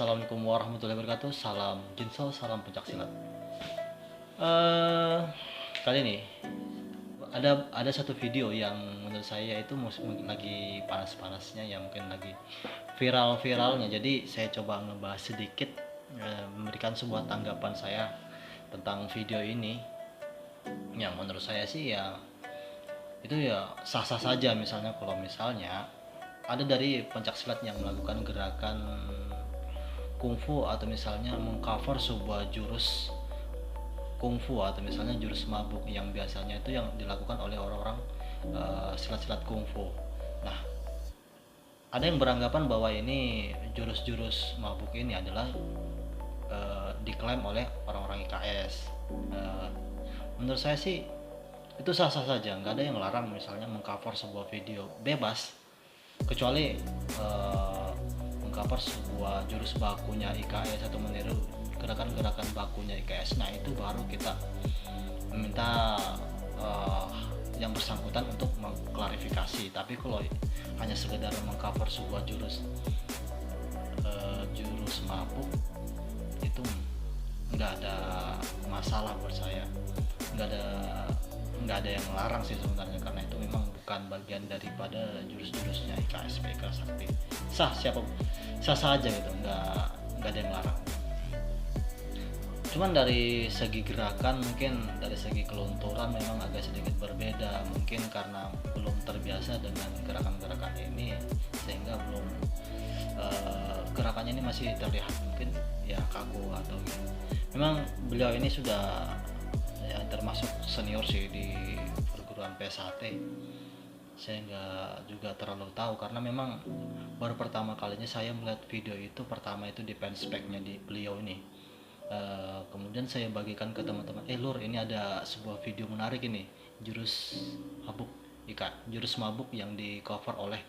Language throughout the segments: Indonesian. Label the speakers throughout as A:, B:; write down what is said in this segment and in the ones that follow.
A: Assalamualaikum warahmatullahi wabarakatuh. Salam Jinso, salam pencak silat. Eh, Kali ini ada satu video yang menurut saya itu mungkin lagi panas-panasnya, ya mungkin lagi viral-viralnya. Jadi saya coba ngebahas sedikit, memberikan sebuah tanggapan saya tentang video ini. Yang menurut saya sih ya itu ya sah-sah saja. Misalnya kalau misalnya ada dari pencak silat yang melakukan gerakan kungfu atau misalnya mengcover sebuah jurus kungfu atau misalnya jurus mabuk yang biasanya itu yang dilakukan oleh orang-orang silat-silat kungfu. Nah, ada yang beranggapan bahwa ini jurus-jurus mabuk ini adalah diklaim oleh orang-orang IKS. Menurut saya sih itu sah-sah saja, nggak ada yang larang misalnya mengcover sebuah video, bebas, kecuali mengcover sebuah jurus bakunya IKS atau meniru gerakan-gerakan bakunya IKS. Nah, itu baru kita meminta yang bersangkutan untuk mengklarifikasi. Tapi kalau hanya sekedar mengcover sebuah jurus mabuk, itu nggak ada masalah buat saya, nggak ada yang melarang sih sebenarnya, karena itu memang bukan bagian daripada jurus-jurusnya IKS PK Sakti. Sah saja gitu, nggak ada yang melarang. Cuman dari segi gerakan, mungkin dari segi kelunturan memang agak sedikit berbeda, mungkin karena belum terbiasa dengan gerakan-gerakan ini sehingga belum gerakannya ini masih terlihat mungkin ya kaku atau gitu. Memang beliau ini sudah ya termasuk senior sih di perguruan PSHT, saya nggak juga terlalu tahu karena memang baru pertama kalinya saya melihat video itu. Pertama itu di fanspage-nya di beliau ini. Kemudian saya bagikan ke teman-teman, Lur, ini ada sebuah video menarik ini, jurus mabuk yang di cover oleh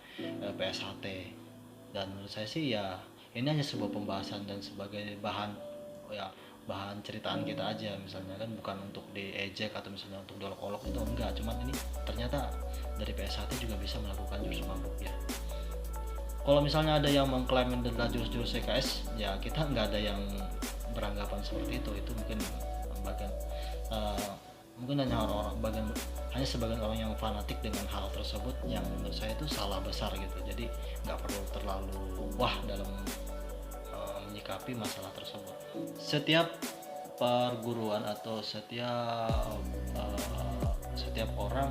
A: PSHT. Dan menurut saya sih ya ini hanya sebuah pembahasan dan sebagai bahan ceritaan kita aja, misalnya kan, bukan untuk diejek atau misalnya untuk diolok-olok, itu enggak. Cuman ini ternyata dari PSHT juga bisa melakukan jurus mabuk ya. Kalau misalnya ada yang mengklaim adalah jurus-jurus CKS, ya kita nggak ada yang beranggapan seperti itu mungkin bagian mungkin hanya sebagian orang yang fanatik dengan hal tersebut, yang menurut saya itu salah besar gitu. Jadi nggak perlu terlalu wah dalam menyikapi masalah tersebut. Setiap perguruan atau setiap orang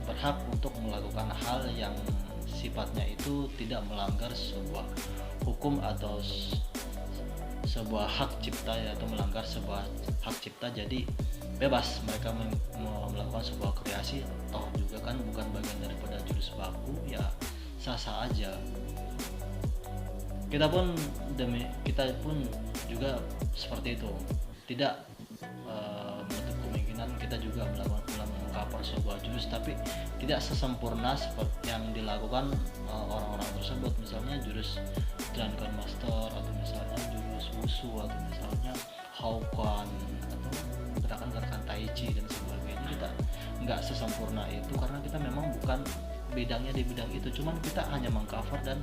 A: berhak untuk melakukan hal yang sifatnya itu tidak melanggar sebuah hukum atau sebuah hak cipta, atau melanggar sebuah hak cipta. Jadi bebas mereka melakukan sebuah kreasi, toh juga kan bukan bagian daripada jurus baku, ya sah-sah aja. Kita pun juga seperti itu, tidak menutup kemungkinan kita juga melakukan mengcover sebuah jurus, tapi tidak sesempurna seperti yang dilakukan orang-orang tersebut. Misalnya jurus Drunken Master, atau misalnya jurus Wushu, atau misalnya Haukan, atau gerakan-gerakan Tai Chi dan sebagainya. Kita nggak sesempurna itu karena kita memang bukan bidangnya di bidang itu. Cuman kita hanya mengcover dan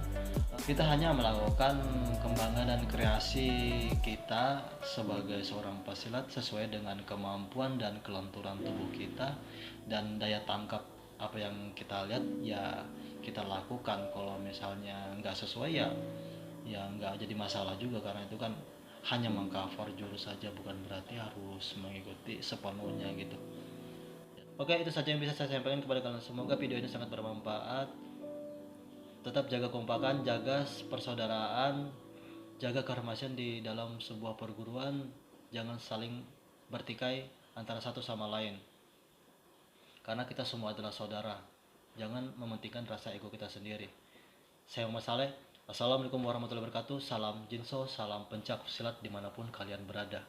A: kita hanya melakukan kembangan dan kreasi kita sebagai seorang pesilat sesuai dengan kemampuan dan kelenturan tubuh kita dan daya tangkap apa yang kita lihat, ya kita lakukan. Kalau misalnya nggak sesuai, ya nggak jadi masalah juga, karena itu kan hanya mengcover jurus saja, bukan berarti harus mengikuti sepenuhnya gitu. Oke, itu saja yang bisa saya sampaikan kepada kalian. Semoga video ini sangat bermanfaat. Tetap jaga kompakan, jaga persaudaraan, jaga kehormatan di dalam sebuah perguruan. Jangan saling bertikai antara satu sama lain, karena kita semua adalah saudara. Jangan mementingkan rasa ego kita sendiri. Saya Muhammad Saleh. Assalamualaikum warahmatullahi wabarakatuh. Salam Jinso, salam pencak silat dimanapun kalian berada.